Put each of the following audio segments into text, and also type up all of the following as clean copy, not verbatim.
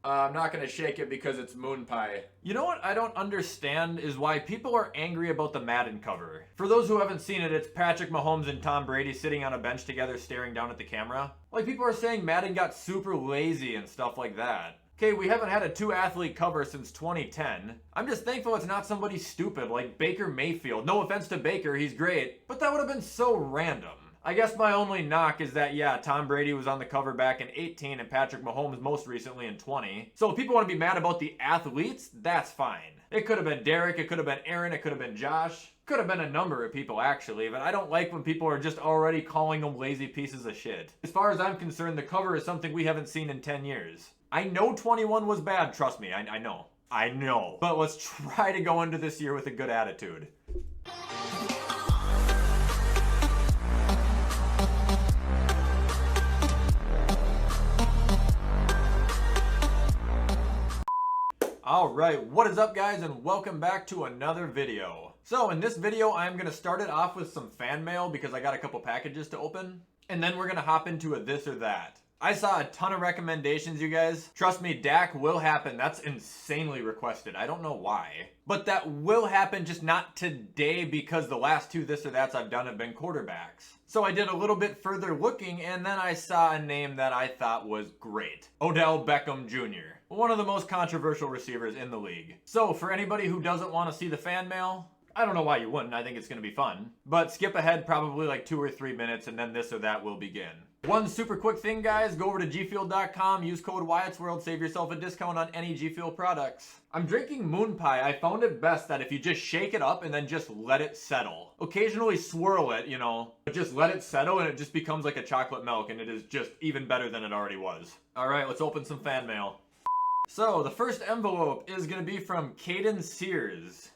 I'm not gonna shake it because it's moon pie. You know what I don't understand is why people are angry about the Madden cover. For those who haven't seen it, it's Patrick Mahomes and Tom Brady sitting on a bench together staring down at the camera. Like, people are saying Madden got super lazy and stuff like that. Okay, we haven't had a two-athlete cover since 2010. I'm just thankful it's not somebody stupid like Baker Mayfield. No offense to Baker, he's great, but that would have been so random. I guess my only knock is that, yeah, Tom Brady was on the cover back in 18 and Patrick Mahomes most recently in 20. So if people want to be mad about the athletes, that's fine. It could have been Derek, it could have been Aaron, it could have been Josh. Could have been a number of people actually, but I don't like when people are just already calling them lazy pieces of shit. As far as I'm concerned, the cover is something we haven't seen in 10 years. I know 21 was bad, trust me, I know. I know. But let's try to go into this year with a good attitude. Alright, what is up guys, and welcome back to another video. So in this video, I'm going to start it off with some fan mail because I got a couple packages to open. And then we're going to hop into a this or that. I saw a ton of recommendations, you guys. Trust me, Dak will happen. That's insanely requested. I don't know why. But that will happen, just not today, because the last two this or that's I've done have been quarterbacks. So I did a little bit further looking, and then I saw a name that I thought was great. Odell Beckham Jr. One of the most controversial receivers in the league. So for anybody who doesn't want to see the fan mail, I don't know why you wouldn't. I think it's going to be fun. But skip ahead probably like 2 or 3 minutes, and then this or that will begin. One super quick thing, guys, go over to gfuel.com, use code WyattzWorld, save yourself a discount on any G Fuel products. I'm drinking moon pie. I found it best that if you just shake it up and then just let it settle. Occasionally swirl it, you know, but just let it settle and it just becomes like a chocolate milk, and it is just even better than it already was. All right, let's open some fan mail. So the first envelope is going to be from Caden Sears.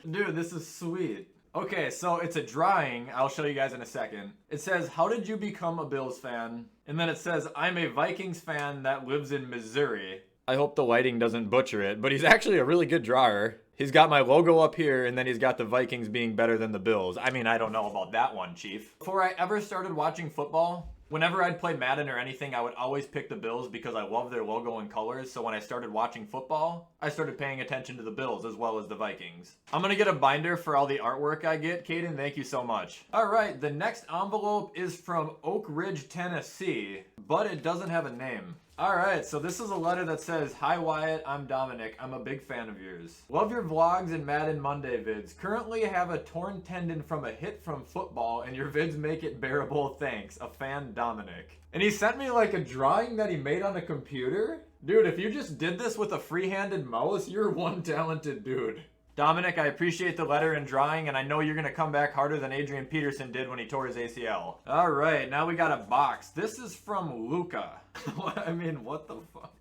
Dude, this is sweet. Okay, so it's a drawing. I'll show you guys in a second. It says, how did you become a Bills fan? And then it says, I'm a Vikings fan that lives in Missouri. I hope the lighting doesn't butcher it, but he's actually a really good drawer. He's got my logo up here, and then he's got the Vikings being better than the Bills. I mean, I don't know about that one, Chief. Before I ever started watching football, whenever I'd play Madden or anything, I would always pick the Bills because I love their logo and colors. So when I started watching football, I started paying attention to the Bills as well as the Vikings. I'm going to get a binder for all the artwork I get. Caden, thank you so much. All right, the next envelope is from Oak Ridge, Tennessee, but it doesn't have a name. All right, so this is a letter that says, Hi Wyatt, I'm Dominic. I'm a big fan of yours. Love your vlogs and Madden Monday vids. Currently have a torn tendon from a hit from football and your vids make it bearable. Thanks. A fan, Dominic. And he sent me like a drawing that he made on a computer? Dude, if you just did this with a free-handed mouse, you're one talented dude. Dominic, I appreciate the letter and drawing, and I know you're going to come back harder than Adrian Peterson did when he tore his ACL. All right, now we got a box. This is from Luca. I mean, what the fuck?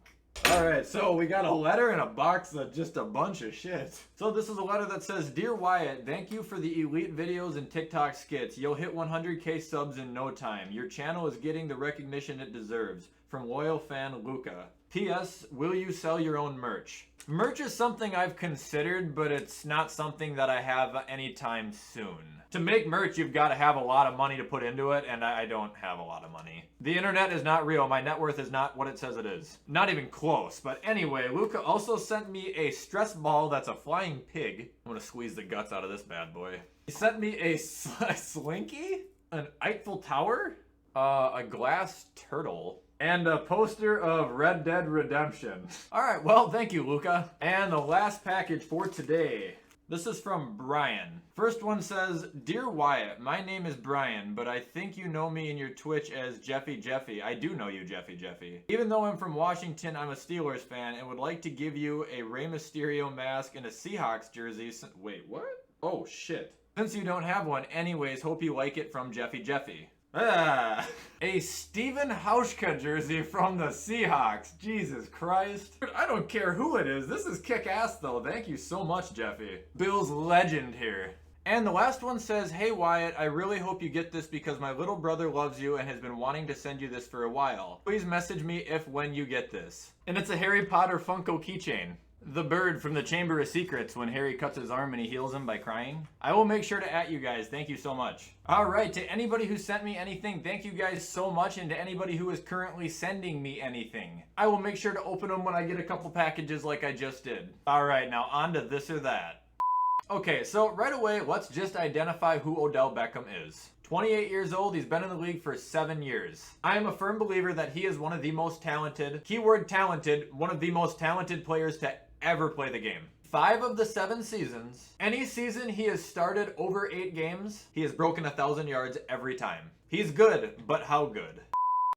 All right, so we got a letter and a box that's just a bunch of shit. So this is a letter that says, Dear Wyatt, thank you for the elite videos and TikTok skits. You'll hit 100K subs in no time. Your channel is getting the recognition it deserves. From loyal fan Luca. P.S. Will you sell your own merch? Merch is something I've considered, but it's not something that I have anytime soon. To make merch, you've got to have a lot of money to put into it, and I don't have a lot of money. The internet is not real. My net worth is not what it says it is. Not even close. But anyway, Luca also sent me a stress ball that's a flying pig. I'm going to squeeze the guts out of this bad boy. He sent me a slinky, an Eiffel Tower, a glass turtle, and a poster of Red Dead Redemption. All right, well, thank you, Luca. And the last package for today. This is from Brian. First one says, Dear Wyatt, my name is Brian, but I think you know me in your Twitch as Jeffy. I do know you, Jeffy. Even though I'm from Washington, I'm a Steelers fan and would like to give you a Rey Mysterio mask and a Seahawks jersey. Wait, what? Oh, shit. Since you don't have one, anyways, hope you like it, from Jeffy. A Steven Hauschka jersey from the Seahawks. Jesus Christ. I don't care who it is. This is kick-ass though. Thank you so much, Jeffy. Bills legend here. And the last one says, Hey Wyatt, I really hope you get this because my little brother loves you and has been wanting to send you this for a while. Please message me when you get this. And it's a Harry Potter Funko keychain. The bird from the Chamber of Secrets when Harry cuts his arm and he heals him by crying. I will make sure to @ you guys. Thank you so much. Alright, to anybody who sent me anything, thank you guys so much. And to anybody who is currently sending me anything, I will make sure to open them when I get a couple packages like I just did. Alright, now on to this or that. Okay, so right away, let's just identify who Odell Beckham is. 28 years old, he's been in the league for 7 years. I am a firm believer that he is one of the most talented, keyword talented, one of the most talented players to ever play the game. 5 of the 7 seasons, any season he has started over 8 games, he has broken 1,000 yards every time. He's good, but how good?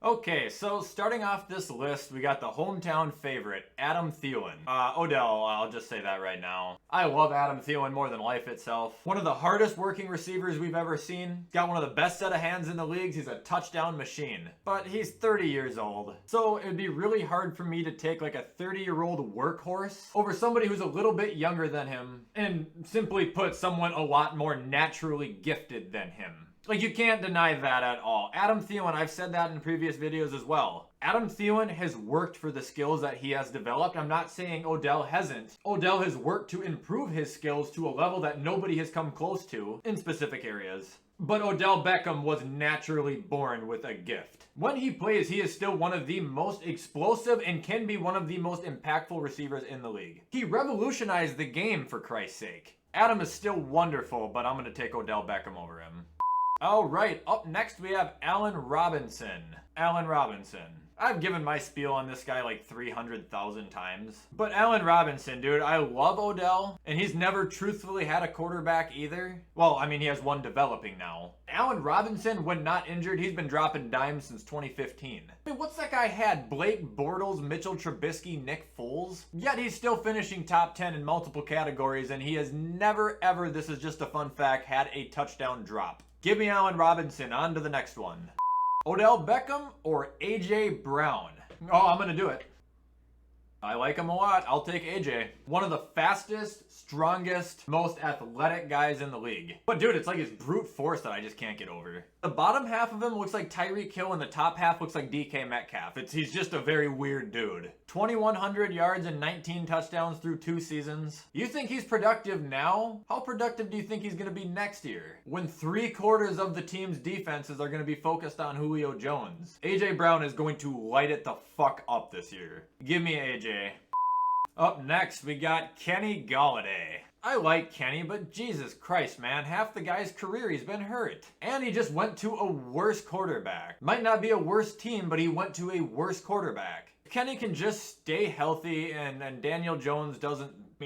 Okay, so starting off this list, we got the hometown favorite, Adam Thielen. Odell, I'll just say that right now. I love Adam Thielen more than life itself. One of the hardest working receivers we've ever seen. Got one of the best set of hands in the leagues. He's a touchdown machine. But he's 30 years old. So it'd be really hard for me to take like a 30-year-old workhorse over somebody who's a little bit younger than him and simply put someone a lot more naturally gifted than him. Like, you can't deny that at all. Adam Thielen, I've said that in previous videos as well. Adam Thielen has worked for the skills that he has developed. I'm not saying Odell hasn't. Odell has worked to improve his skills to a level that nobody has come close to in specific areas. But Odell Beckham was naturally born with a gift. When he plays, he is still one of the most explosive and can be one of the most impactful receivers in the league. He revolutionized the game, for Christ's sake. Adam is still wonderful, but I'm going to take Odell Beckham over him. Alright, up next we have Allen Robinson. Allen Robinson. I've given my spiel on this guy like 300,000 times. But Allen Robinson, dude, I love Odell, and he's never truthfully had a quarterback either. Well, I mean, he has one developing now. Allen Robinson, when not injured, he's been dropping dimes since 2015. I mean, what's that guy had? Blake Bortles, Mitchell Trubisky, Nick Foles? Yet he's still finishing top 10 in multiple categories, and he has never, ever, this is just a fun fact, had a touchdown drop. Give me Allen Robinson. On to the next one. Odell Beckham or AJ Brown? Oh, I'm going to do it. I like him a lot. I'll take AJ. One of the fastest, strongest, most athletic guys in the league. But dude, it's like his brute force that I just can't get over. The bottom half of him looks like Tyreek Hill and the top half looks like DK Metcalf. He's just a very weird dude. 2,100 yards and 19 touchdowns through 2 seasons. You think he's productive now? How productive do you think he's going to be next year? When 3/4 of the team's defenses are going to be focused on Julio Jones. AJ Brown is going to light it the fuck up this year. Give me AJ. Up next, we got Kenny Goliday. I like Kenny, but Jesus Christ, man, half the guy's career he's been hurt. And he just went to a worse quarterback. Might not be a worse team, but he went to a worse quarterback. Kenny can just stay healthy and Daniel Jones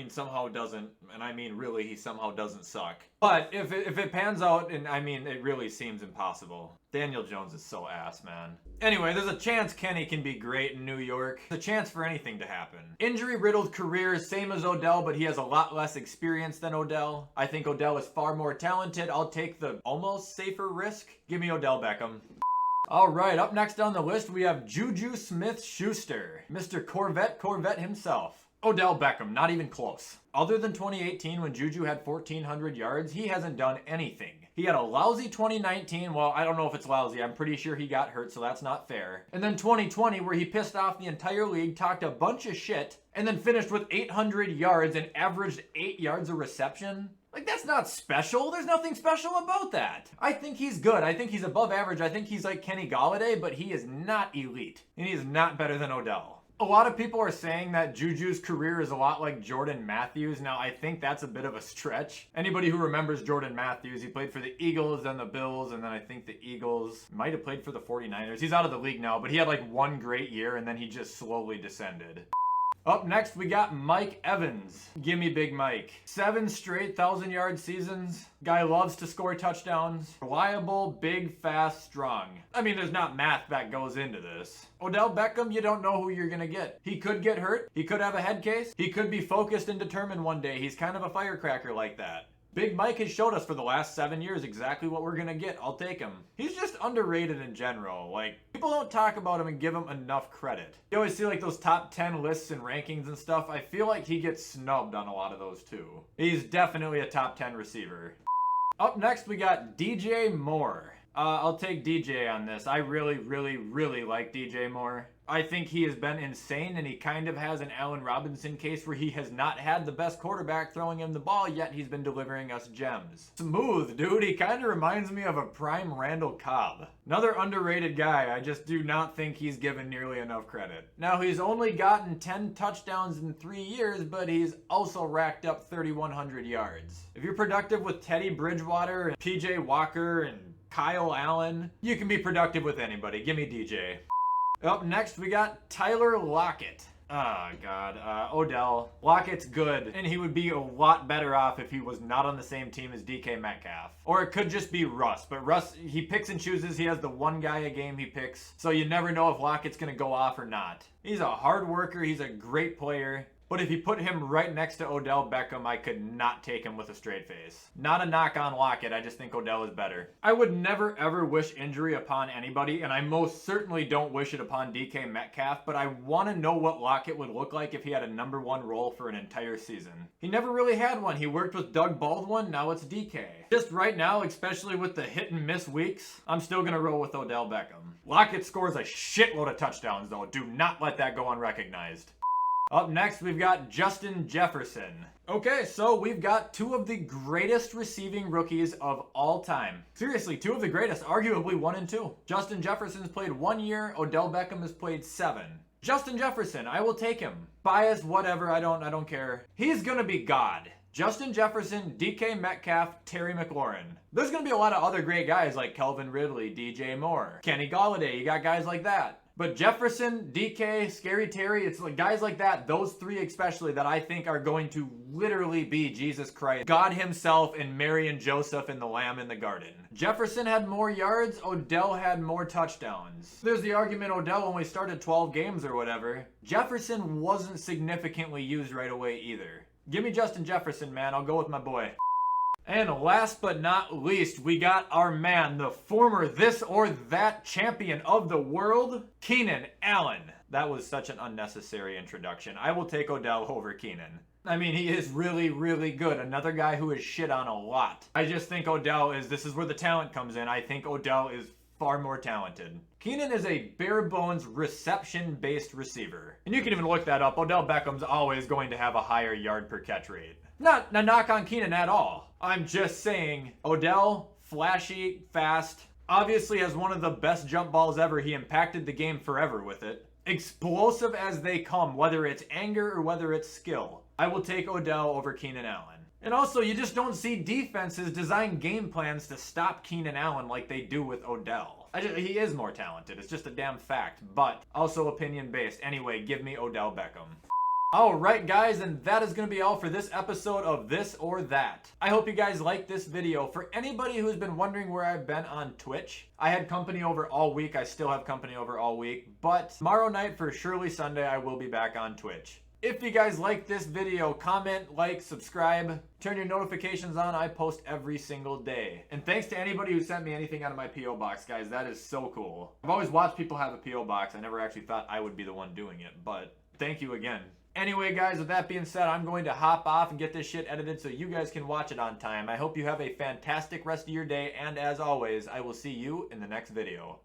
somehow doesn't, and I mean really, he somehow doesn't suck. But if it pans out, and I mean, it really seems impossible. Daniel Jones is so ass, man. Anyway, there's a chance Kenny can be great in New York. There's a chance for anything to happen. Injury-riddled career, same as Odell, but he has a lot less experience than Odell. I think Odell is far more talented. I'll take the almost safer risk. Give me Odell Beckham. Alright, up next on the list, we have Juju Smith-Schuster. Mr. Corvette himself. Odell Beckham, not even close. Other than 2018 when Juju had 1,400 yards, he hasn't done anything. He had a lousy 2019, well, I don't know if it's lousy, I'm pretty sure he got hurt, so that's not fair. And then 2020 where he pissed off the entire league, talked a bunch of shit, and then finished with 800 yards and averaged 8 yards a reception. Like, that's not special. There's nothing special about that. I think he's good. I think he's above average. I think he's like Kenny Goliday, but he is not elite. And he is not better than Odell. A lot of people are saying that Juju's career is a lot like Jordan Matthews. Now, I think that's a bit of a stretch. Anybody who remembers Jordan Matthews, he played for the Eagles, then the Bills, and then I think the Eagles might have played for the 49ers. He's out of the league now, but he had like one great year, and then he just slowly descended. Up next, we got Mike Evans. Gimme Big Mike. 7 straight 1,000-yard seasons. Guy loves to score touchdowns. Reliable, big, fast, strong. I mean, there's not math that goes into this. Odell Beckham, you don't know who you're gonna get. He could get hurt. He could have a head case. He could be focused and determined one day. He's kind of a firecracker like that. Big Mike has showed us for the last 7 years exactly what we're going to get. I'll take him. He's just underrated in general. Like, people don't talk about him and give him enough credit. You always see like those top 10 lists and rankings and stuff. I feel like he gets snubbed on a lot of those too. He's definitely a top 10 receiver. Up next, we got DJ Moore. I'll take DJ on this. I really, really, really like DJ more. I think he has been insane, and he kind of has an Allen Robinson case where he has not had the best quarterback throwing him the ball, yet he's been delivering us gems. Smooth, dude. He kind of reminds me of a prime Randall Cobb. Another underrated guy. I just do not think he's given nearly enough credit. Now, he's only gotten 10 touchdowns in 3 years, but he's also racked up 3,100 yards. If you're productive with Teddy Bridgewater and PJ Walker and Kyle Allen, you can be productive with anybody. Give me DJ. Up next, we got Tyler Lockett. Oh, God. Odell. Lockett's good, and he would be a lot better off if he was not on the same team as DK Metcalf. Or it could just be Russ, but Russ, he picks and chooses. He has the one guy a game he picks, so you never know if Lockett's going to go off or not. He's a hard worker. He's a great player. But if you put him right next to Odell Beckham, I could not take him with a straight face. Not a knock on Lockett, I just think Odell is better. I would never ever wish injury upon anybody, and I most certainly don't wish it upon DK Metcalf, but I want to know what Lockett would look like if he had a #1 role for an entire season. He never really had one. He worked with Doug Baldwin, now it's DK. Just right now, especially with the hit and miss weeks, I'm still going to roll with Odell Beckham. Lockett scores a shitload of touchdowns though. Do not let that go unrecognized. Up next, we've got Justin Jefferson. Okay, so we've got two of the greatest receiving rookies of all time. Seriously, two of the greatest, arguably 1 and 2. Justin Jefferson's played 1 year, Odell Beckham has played 7. Justin Jefferson, I will take him. Bias, whatever, I don't care. He's gonna be God. Justin Jefferson, DK Metcalf, Terry McLaurin. There's gonna be a lot of other great guys like Calvin Ridley, DJ Moore, Kenny Goliday, you got guys like that. But Jefferson, DK, Scary Terry, it's like guys like that, those three especially, that I think are going to literally be Jesus Christ, God himself, and Mary and Joseph and the Lamb in the garden. Jefferson had more yards, Odell had more touchdowns. There's the argument Odell only started 12 games or whatever. Jefferson wasn't significantly used right away either. Give me Justin Jefferson, man. I'll go with my boy. And last but not least, we got our man, the former this or that champion of the world, Keenan Allen. That was such an unnecessary introduction. I will take Odell over Keenan. I mean, he is really, really good. Another guy who is shit on a lot. I just think Odell is, this is where the talent comes in. I think Odell is far more talented. Keenan is a bare bones reception-based receiver. And you can even look that up. Odell Beckham's always going to have a higher yard per catch rate. Not a knock on Keenan at all. I'm just saying, Odell, flashy, fast, obviously has one of the best jump balls ever. He impacted the game forever with it. Explosive as they come, whether it's anger or whether it's skill. I will take Odell over Keenan Allen. And also, you just don't see defenses design game plans to stop Keenan Allen like they do with Odell. He is more talented. It's just a damn fact, but also opinion-based. Anyway, give me Odell Beckham. Alright guys, and that is going to be all for this episode of This or That. I hope you guys liked this video. For anybody who's been wondering where I've been on Twitch, I had company over all week. I still have company over all week, but tomorrow night for surely Sunday, I will be back on Twitch. If you guys like this video, comment, like, subscribe, turn your notifications on. I post every single day. And thanks to anybody who sent me anything out of my P.O. box, guys. That is so cool. I've always watched people have a P.O. box. I never actually thought I would be the one doing it, but thank you again. Anyway, guys, with that being said, I'm going to hop off and get this shit edited so you guys can watch it on time. I hope you have a fantastic rest of your day, and as always, I will see you in the next video.